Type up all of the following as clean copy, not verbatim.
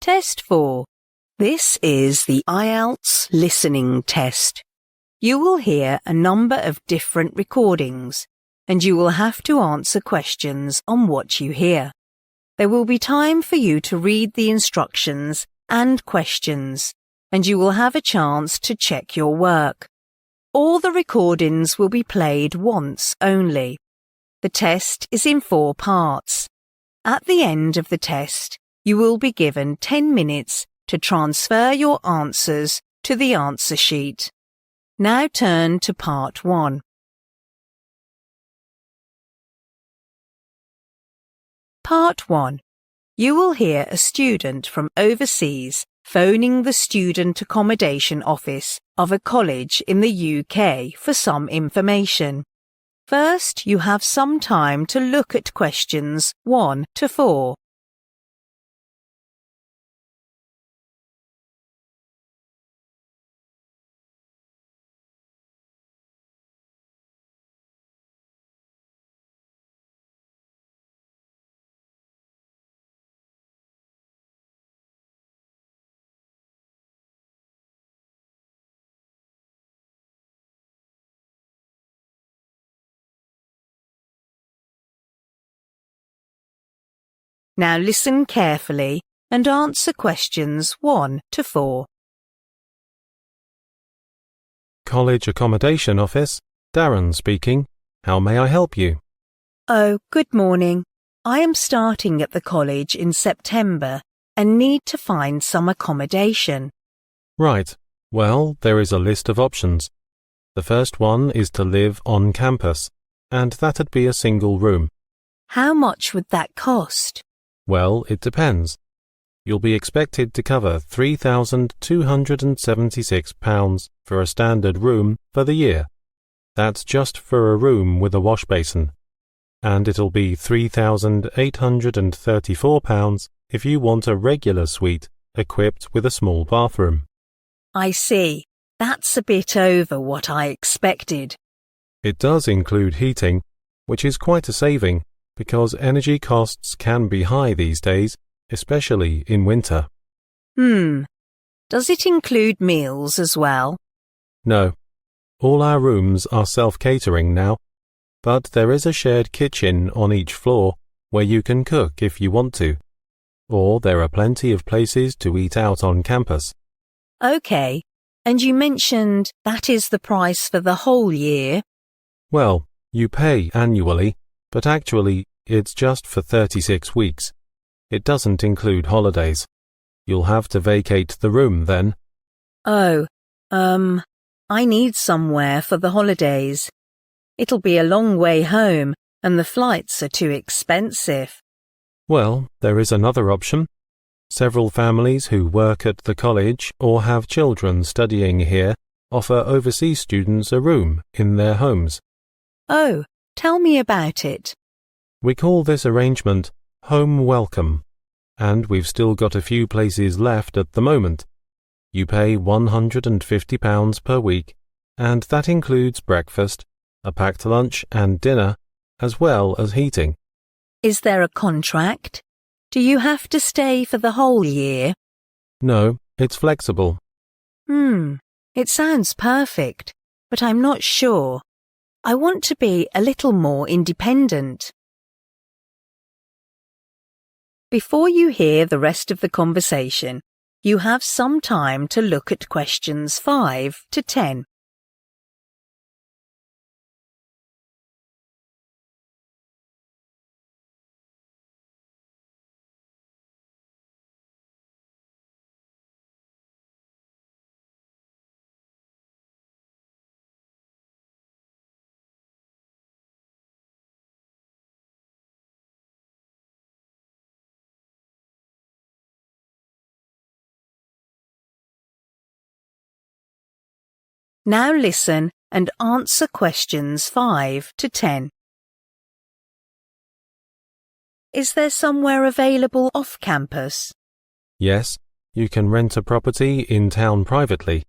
Test 4. This is the IELTS listening test. You will hear a number of different recordings, and you will have to answer questions on what you hear. There will be time for you to read the instructions and questions, and you will have a chance to check your work. All the recordings will be played once only. The test is in 4 parts. At the end of the test, you will be given 10 minutes to transfer your answers to the answer sheet. Now turn to part 1. Part 1. You will hear a student from overseas phoning the student accommodation office of a college in the UK for some information. First, you have some time to look at questions 1 to 4. Now listen carefully and answer questions 1 to 4. College Accommodation Office, Darren speaking. How may I help you? Oh, good morning. I am starting at the college in September and need to find some accommodation. Right. Well, there is a list of options. The first one is to live on campus, and that'd be a single room. How much would that cost? Well, it depends. You'll be expected to cover £3,276 for a standard room for the year. That's just for a room with a wash basin. And it'll be £3,834 if you want a regular suite equipped with a small bathroom. I see. That's a bit over what I expected. It does include heating, which is quite a saving because energy costs can be high these days, especially in winter. Does it include meals as well? No. All our rooms are self-catering now, but there is a shared kitchen on each floor where you can cook if you want to. Or there are plenty of places to eat out on campus. OK. And you mentioned that is the price for the whole year? Well, you pay annually, but actually it's just for 36 weeks. It doesn't include holidays. You'll have to vacate the room then. Oh, I need somewhere for the holidays. It'll be a long way home and the flights are too expensive. Well, there is another option. Several families who work at the college or have children studying here offer overseas students a room in their homes. Oh, tell me about it. We call this arrangement Home Welcome, and we've still got a few places left at the moment. You pay £150 per week, and that includes breakfast, a packed lunch and dinner, as well as heating. Is there a contract? Do you have to stay for the whole year? No, it's flexible. It sounds perfect, but I'm not sure. I want to be a little more independent. Before you hear the rest of the conversation, you have some time to look at questions 5 to 10. Now listen and answer questions 5 to 10. Is there somewhere available off campus? Yes, you can rent a property in town privately.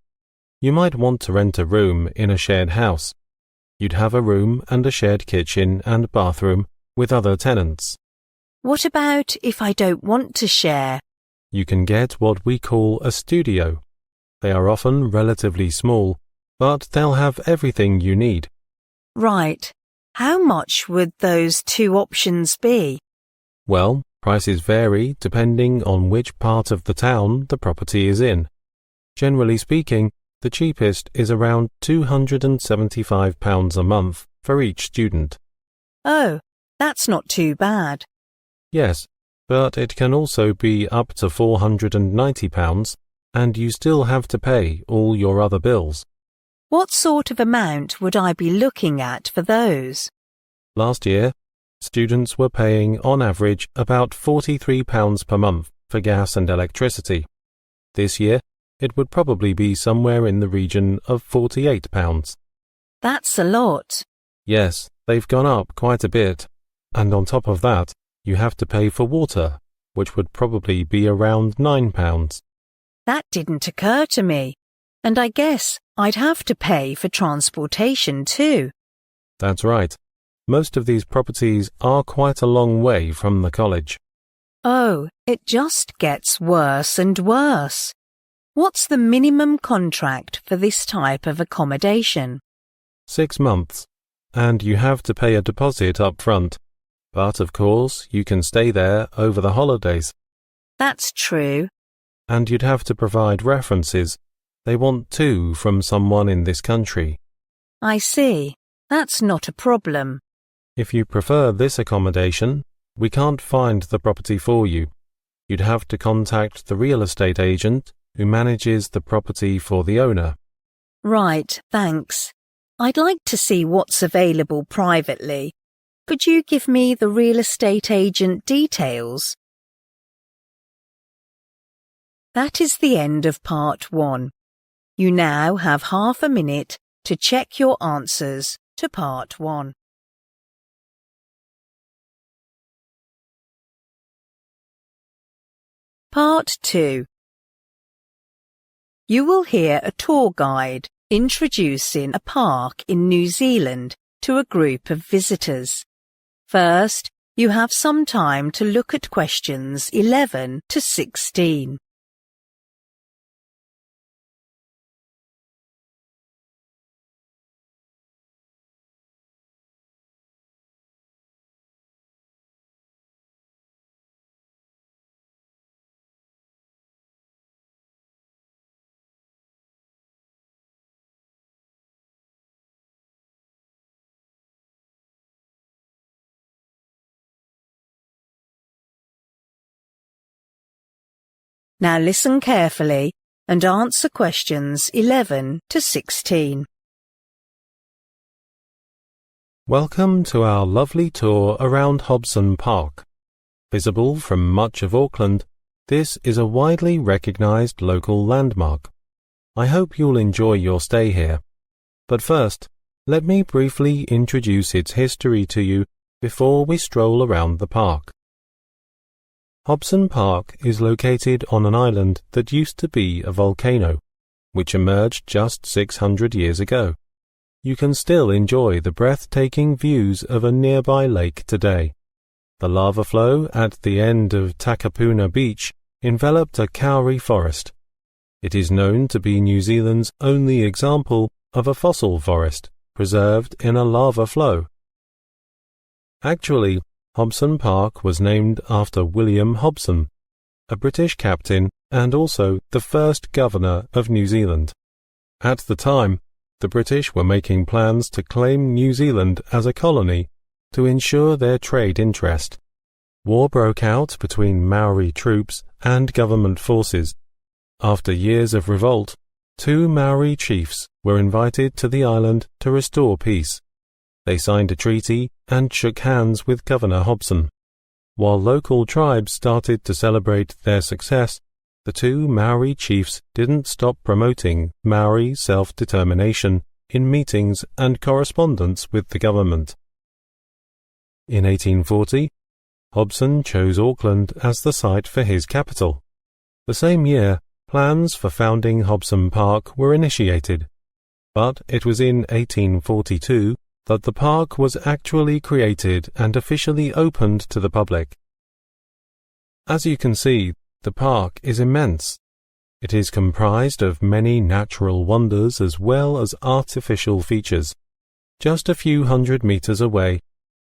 You might want to rent a room in a shared house. You'd have a room and a shared kitchen and bathroom with other tenants. What about if I don't want to share? you can get what we call a studio. They are often relatively small, but they'll have everything you need. Right. How much would those two options be? Well, prices vary depending on which part of the town the property is in. Generally speaking, the cheapest is around £275 a month for each student. Oh, that's not too bad. Yes, but it can also be up to £490, and you still have to pay all your other bills. What sort of amount would I be looking at for those? Last year, students were paying on average about £43 per month for gas and electricity. This year, it would probably be somewhere in the region of £48. That's a lot. Yes, they've gone up quite a bit. And on top of that, you have to pay for water, which would probably be around £9. That didn't occur to me. And I guess I'd have to pay for transportation too. That's right. Most of these properties are quite a long way from the college. Oh, it just gets worse and worse. What's the minimum contract for this type of accommodation? 6 months, and you have to pay a deposit up front. But of course, you can stay there over the holidays. That's true. And you'd have to provide references. They want 2 from someone in this country. I see. That's not a problem. If you prefer this accommodation, we can't find the property for you. You'd have to contact the real estate agent who manages the property for the owner. Right, thanks. I'd like to see what's available privately. Could you give me the real estate agent details? That is the end of part 1. You now have half a minute to check your answers to part 1. Part 2. You will hear a tour guide introducing a park in New Zealand to a group of visitors. First, you have some time to look at questions 11 to 16. Now listen carefully and answer questions 11 to 16. Welcome to our lovely tour around Hobson Park. Visible from much of Auckland, this is a widely recognised local landmark. I hope you'll enjoy your stay here. But first, let me briefly introduce its history to you before we stroll around the park. Hobson Park is located on an island that used to be a volcano, which emerged just 600 years ago. You can still enjoy the breathtaking views of a nearby lake today. The lava flow at the end of Takapuna Beach enveloped a kauri forest. It is known to be New Zealand's only example of a fossil forest preserved in a lava flow. Actually, Hobson Park was named after William Hobson, a British captain and also the first governor of New Zealand. At the time, the British were making plans to claim New Zealand as a colony to ensure their trade interest. War broke out between Maori troops and government forces. After years of revolt, 2 Maori chiefs were invited to the island to restore peace. They signed a treaty and shook hands with Governor Hobson. While local tribes started to celebrate their success, the 2 Maori chiefs didn't stop promoting Maori self-determination in meetings and correspondence with the government. In 1840, Hobson chose Auckland as the site for his capital. The same year, plans for founding Hobson Park were initiated, but it was in 1842 that the park was actually created and officially opened to the public. As you can see, The park is immense. It is comprised of many natural wonders as well as artificial features. Just a few 100 meters away,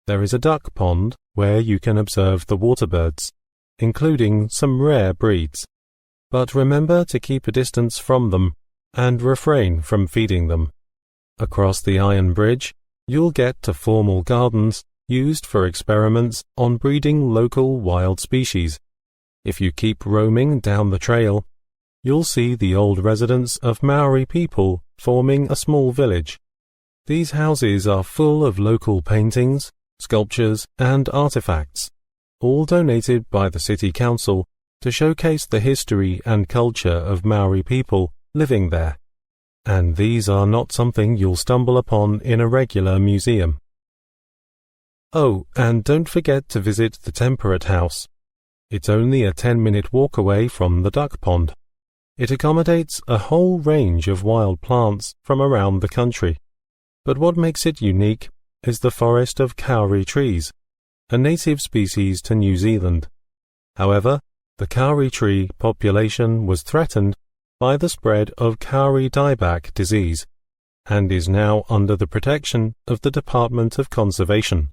there is a duck pond where you can observe the waterbirds, including some rare breeds. But remember to keep a distance from them and refrain from feeding them. Across the iron bridge, you'll get to formal gardens used for experiments on breeding local wild species. If you keep roaming down the trail, you'll see the old residence of Maori people forming a small village. These houses are full of local paintings, sculptures, and artifacts, all donated by the city council to showcase the history and culture of Maori people living there. And these are not something you'll stumble upon in a regular museum. Oh, and don't forget to visit the Temperate House. It's only a 10-minute walk away from the duck pond. It accommodates a whole range of wild plants from around the country. But what makes it unique is the forest of kauri trees, a native species to New Zealand. However, the kauri tree population was threatened by the spread of kauri dieback disease and is now under the protection of the Department of Conservation.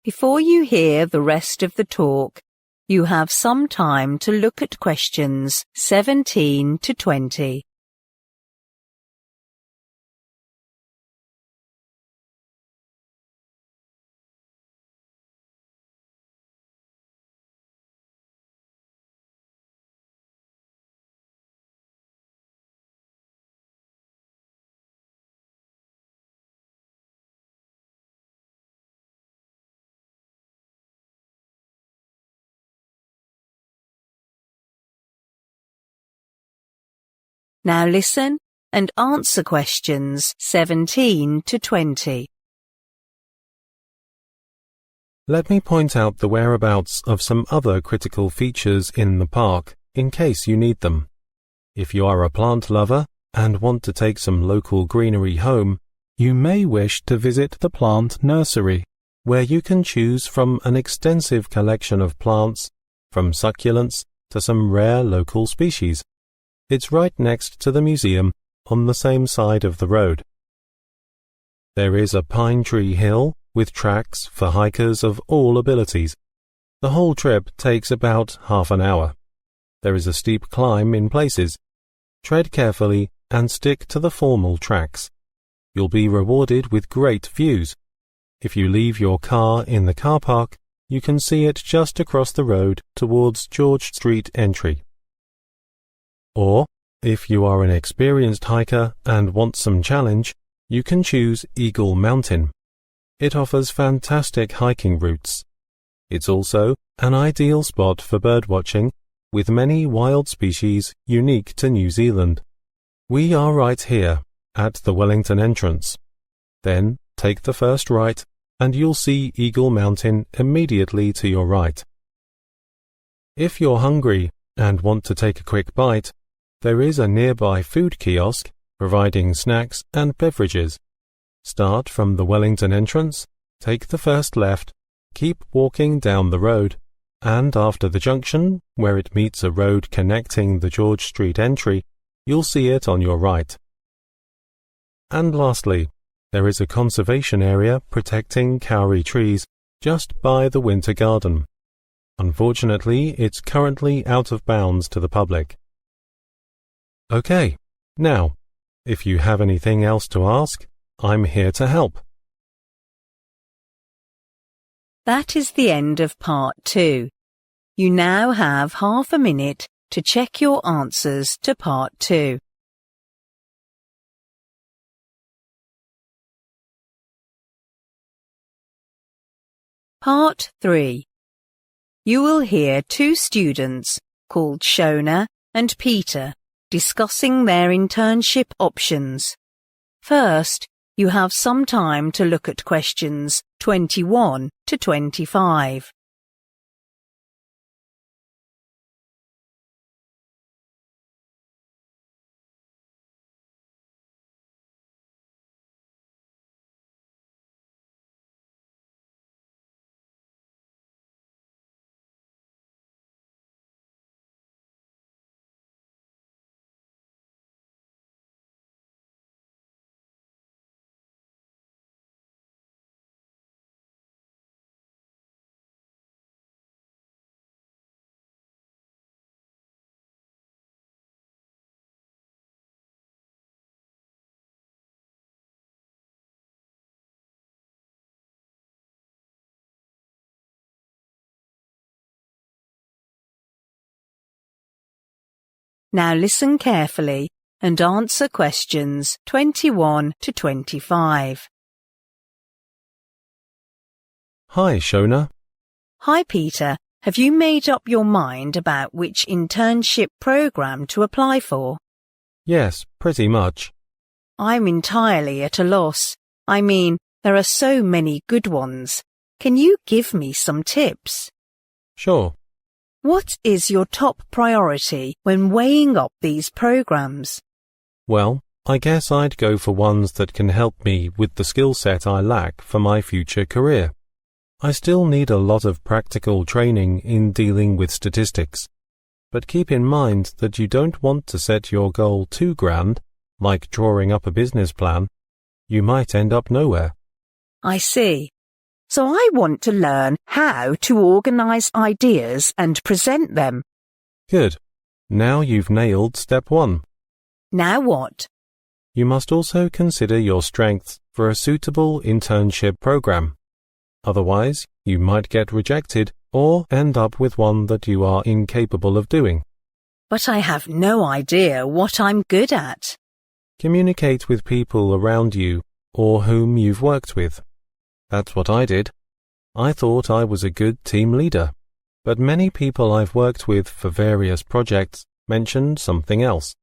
Before you hear the rest of the talk, you have some time to look at questions 17 to 20. Now listen and answer questions 17 to 20. Let me point out the whereabouts of some other critical features in the park in case you need them. If you are a plant lover and want to take some local greenery home, you may wish to visit the plant nursery, where you can choose from an extensive collection of plants, from succulents to some rare local species. It's right next to the museum on the same side of the road. There is a pine tree hill with tracks for hikers of all abilities. The whole trip takes about half an hour. There is a steep climb in places. Tread carefully and stick to the formal tracks. You'll be rewarded with great views. If you leave your car in the car park, you can see it just across the road towards George Street entry. Or, if you are an experienced hiker and want some challenge, you can choose Eagle Mountain. It offers fantastic hiking routes. It's also an ideal spot for birdwatching, with many wild species unique to New Zealand. We are right here, at the Wellington entrance. Then take the first right, and you'll see Eagle Mountain immediately to your right. If you're hungry and want to take a quick bite, there is a nearby food kiosk providing snacks and beverages. Start from the Wellington entrance, take the first left, keep walking down the road, and after the junction, where it meets a road connecting the George Street entry, you'll see it on your right. And lastly, there is a conservation area protecting kauri trees just by the Winter Garden. Unfortunately, it's currently out of bounds to the public. Okay, now, if you have anything else to ask, I'm here to help. That is the end of part 2. You now have half a minute to check your answers to part 2. Part 3. You will hear two students called Shona and Peter discussing their internship options. First, you have some time to look at questions 21 to 25. Now listen carefully and answer questions 21 to 25. Hi, Shona. Hi, Peter. Have you made up your mind about which internship program to apply for? Yes, pretty much. I'm entirely at a loss. I mean, there are so many good ones. Can you give me some tips? Sure. What is your top priority when weighing up these programs? Well, I guess I'd go for ones that can help me with the skill set I lack for my future career. I still need a lot of practical training in dealing with statistics. But keep in mind that you don't want to set your goal too grand, like drawing up a business plan. You might end up nowhere. I see. So I want to learn how to organize ideas and present them. Good. Now you've nailed step 1. Now what? You must also consider your strengths for a suitable internship program. Otherwise, you might get rejected or end up with one that you are incapable of doing. But I have no idea what I'm good at. Communicate with people around you or whom you've worked with. That's what I did. I thought I was a good team leader, but many people I've worked with for various projects mentioned something else.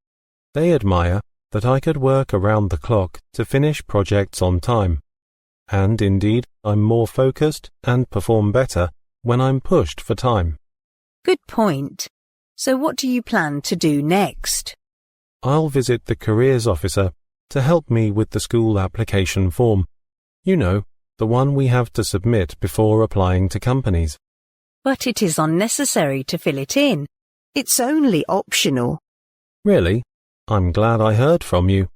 They admire that I could work around the clock to finish projects on time. And indeed, I'm more focused and perform better when I'm pushed for time. Good point. So what do you plan to do next? I'll visit the careers officer to help me with the school application form. You know, the one we have to submit before applying to companies. But it is unnecessary to fill it in. It's only optional. Really? I'm glad I heard from you.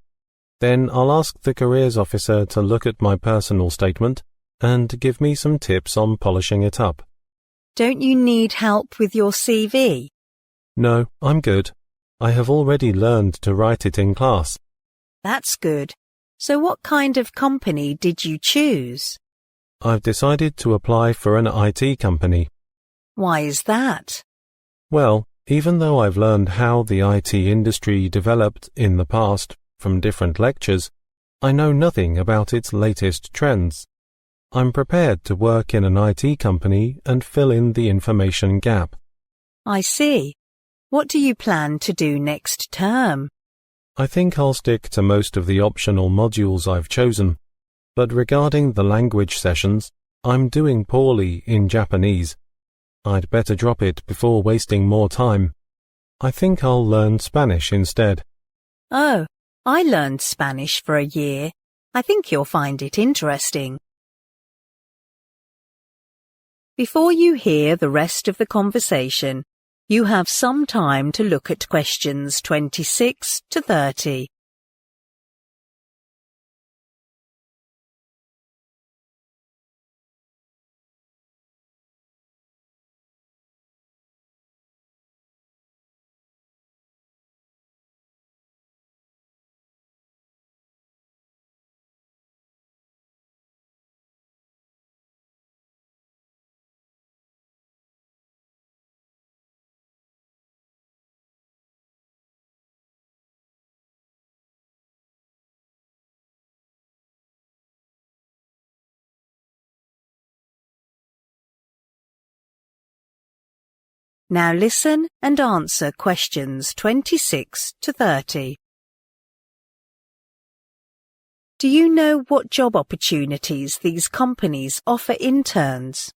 Then I'll ask the careers officer to look at my personal statement and give me some tips on polishing it up. Don't you need help with your CV? No, I'm good. I have already learned to write it in class. That's good. So what kind of company did you choose? I've decided to apply for an IT company. Why is that? Well, even though I've learned how the IT industry developed in the past from different lectures, I know nothing about its latest trends. I'm prepared to work in an IT company and fill in the information gap. I see. What do you plan to do next term? I think I'll stick to most of the optional modules I've chosen, but regarding the language sessions, I'm doing poorly in Japanese. I'd better drop it before wasting more time. I think I'll learn Spanish instead. Oh, I learned Spanish for a year. I think you'll find it interesting. Before you hear the rest of the conversation, you have some time to look at questions 26 to 30. Now listen and answer questions 26 to 30. Do you know what job opportunities these companies offer interns?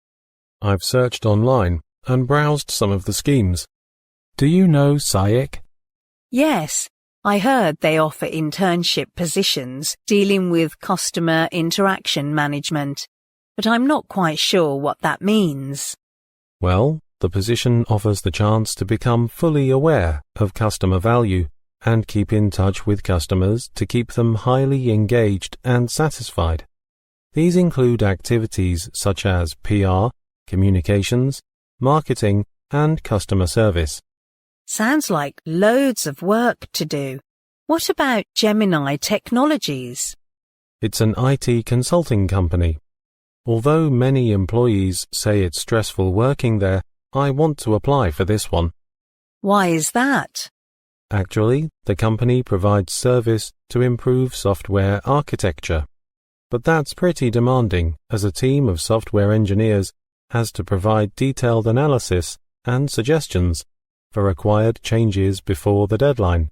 I've searched online and browsed some of the schemes. Do you know SAIC? Yes, I heard they offer internship positions dealing with customer interaction management, but I'm not quite sure what that means. Well, the position offers the chance to become fully aware of customer value and keep in touch with customers to keep them highly engaged and satisfied. These include activities such as PR, communications, marketing, and customer service. Sounds like loads of work to do. What about Gemini Technologies? It's an IT consulting company. Although many employees say it's stressful working there, I want to apply for this one. Why is that? Actually, the company provides service to improve software architecture. But that's pretty demanding, as a team of software engineers has to provide detailed analysis and suggestions for required changes before the deadline.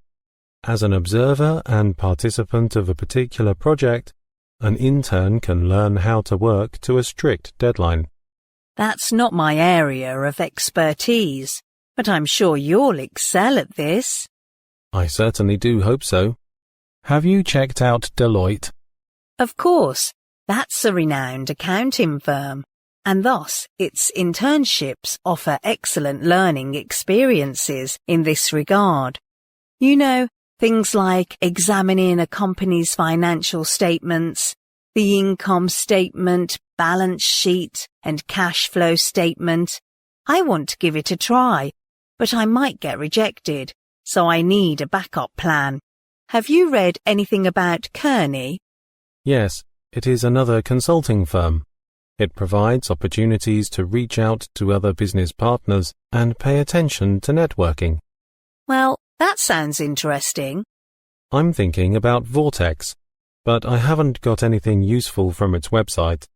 As an observer and participant of a particular project, an intern can learn how to work to a strict deadline. That's not my area of expertise, but I'm sure you'll excel at this. I certainly do hope so. Have you checked out Deloitte? Of course, that's a renowned accounting firm, and thus its internships offer excellent learning experiences in this regard. You know, things like examining a company's financial statements, the income statement, balance sheet, and cash flow statement. I want to give it a try, but I might get rejected, so I need a backup plan. Have you read anything about Kearney? Yes, it is another consulting firm. It provides opportunities to reach out to other business partners and pay attention to networking. Well, that sounds interesting. I'm thinking about Vortex, but I haven't got anything useful from its website.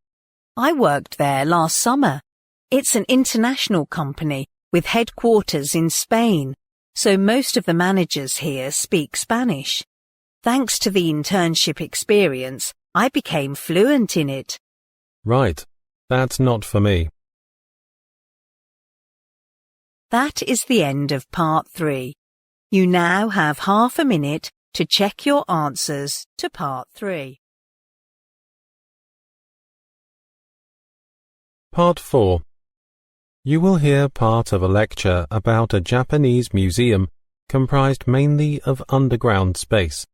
I worked there last summer. It's an international company with headquarters in Spain, so most of the managers here speak Spanish. Thanks to the internship experience, I became fluent in it. Right, that's not for me. That is the end of part 3. You now have half a minute to check your answers to part 3. Part 4. You will hear part of a lecture about a Japanese museum comprised mainly of underground space.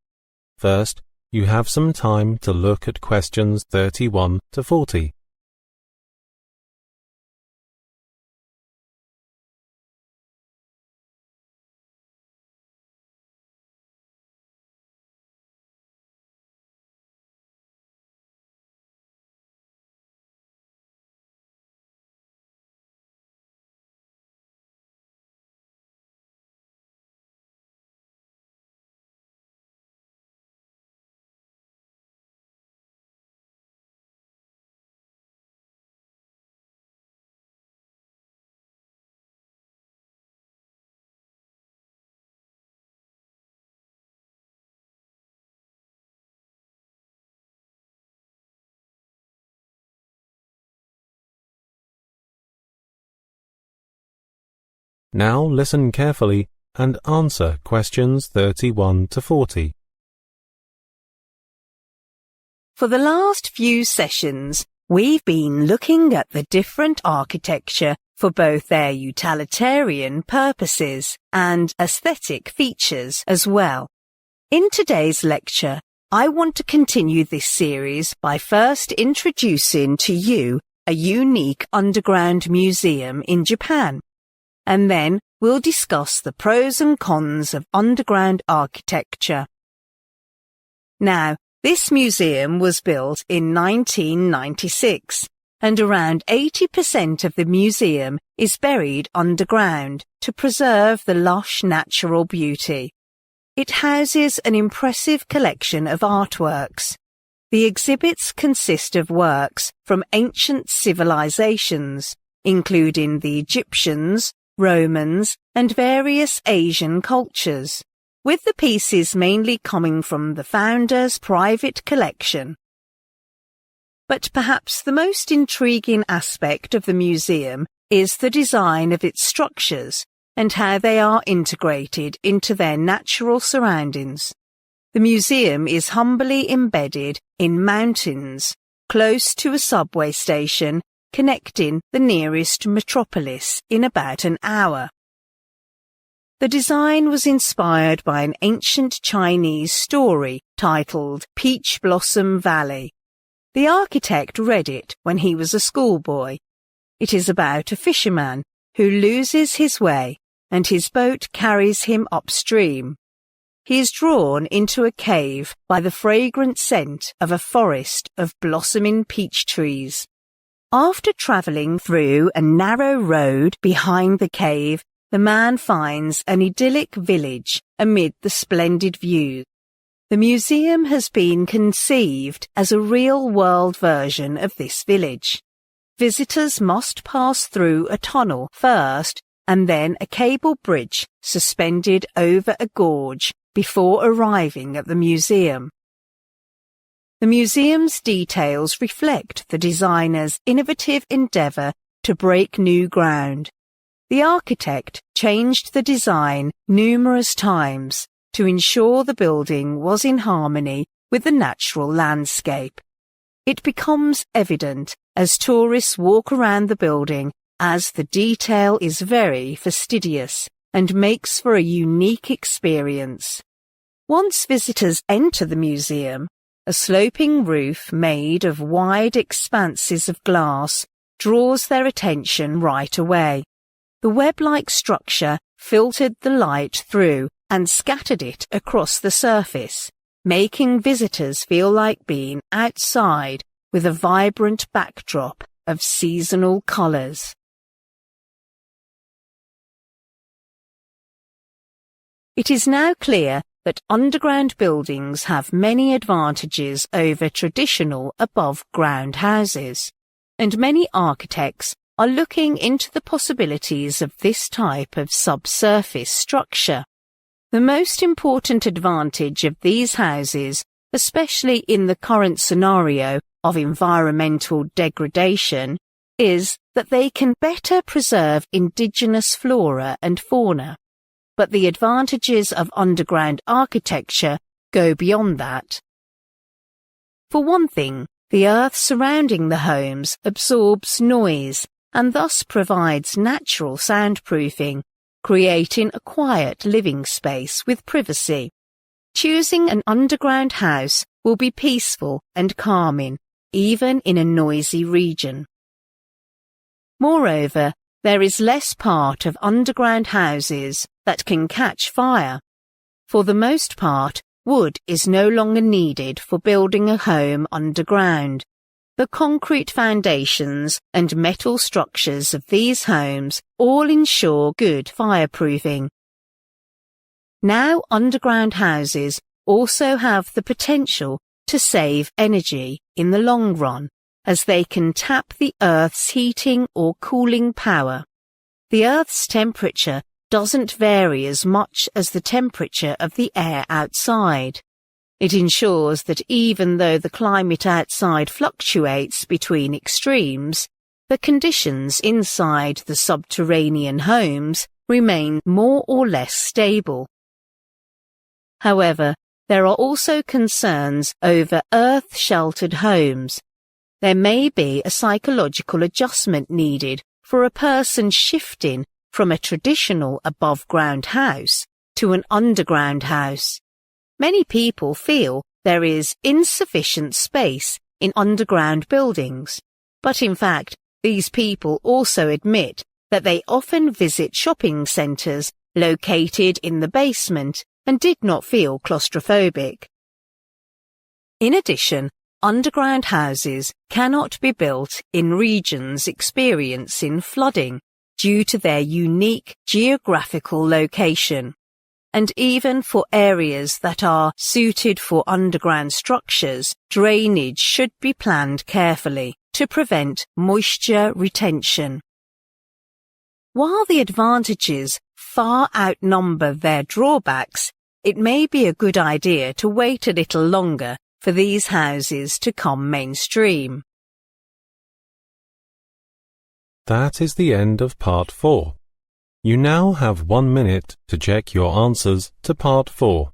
First, you have some time to look at questions 31 to 40. Now listen carefully and answer questions 31 to 40. For the last few sessions, we've been looking at the different architecture for both their utilitarian purposes and aesthetic features as well. In today's lecture, I want to continue this series by first introducing to you a unique underground museum in Japan, and then we'll discuss the pros and cons of underground architecture. Now, this museum was built in 1996, and around 80% of the museum is buried underground to preserve the lush natural beauty. It houses an impressive collection of artworks. The exhibits consist of works from ancient civilizations, including the Egyptians, Romans, and various Asian cultures, with the pieces mainly coming from the founder's private collection. But perhaps the most intriguing aspect of the museum is the design of its structures and how they are integrated into their natural surroundings. The museum is humbly embedded in mountains, close to a subway station connecting the nearest metropolis in about an hour. The design was inspired by an ancient Chinese story titled Peach Blossom Valley. The architect read it when he was a schoolboy. It is about a fisherman who loses his way and his boat carries him upstream. He is drawn into a cave by the fragrant scent of a forest of blossoming peach trees. After travelling through a narrow road behind the cave, the man finds an idyllic village amid the splendid view. The museum has been conceived as a real-world version of this village. Visitors must pass through a tunnel first and then a cable bridge suspended over a gorge before arriving at the museum. The museum's details reflect the designer's innovative endeavour to break new ground. The architect changed the design numerous times to ensure the building was in harmony with the natural landscape. It becomes evident as tourists walk around the building as the detail is very fastidious and makes for a unique experience. Once visitors enter the museum, a sloping roof made of wide expanses of glass draws their attention right away. The web-like structure filtered the light through and scattered it across the surface, making visitors feel like being outside with a vibrant backdrop of seasonal colours. It is now clear that underground buildings have many advantages over traditional above-ground houses, and many architects are looking into the possibilities of this type of subsurface structure. The most important advantage of these houses, especially in the current scenario of environmental degradation, is that they can better preserve indigenous flora and fauna. But the advantages of underground architecture go beyond that. For one thing, the earth surrounding the homes absorbs noise and thus provides natural soundproofing, creating a quiet living space with privacy. Choosing an underground house will be peaceful and calming, even in a noisy region. Moreover, there is less part of underground houses that can catch fire. For the most part, wood is no longer needed for building a home underground. The concrete foundations and metal structures of these homes all ensure good fireproofing. Now, underground houses also have the potential to save energy in the long run, as they can tap the Earth's heating or cooling power. The Earth's temperature doesn't vary as much as the temperature of the air outside. It ensures that even though the climate outside fluctuates between extremes, the conditions inside the subterranean homes remain more or less stable. However, there are also concerns over earth-sheltered homes. There may be a psychological adjustment needed for a person shifting from a traditional above-ground house to an underground house. Many people feel there is insufficient space in underground buildings, but in fact, these people also admit that they often visit shopping centres located in the basement and did not feel claustrophobic. In addition, underground houses cannot be built in regions experiencing flooding due to their unique geographical location. And even for areas that are suited for underground structures, drainage should be planned carefully to prevent moisture retention. While the advantages far outnumber their drawbacks, it may be a good idea to wait a little longer for these houses to come mainstream. That is the end of part 4. You now have 1 minute to check your answers to part 4.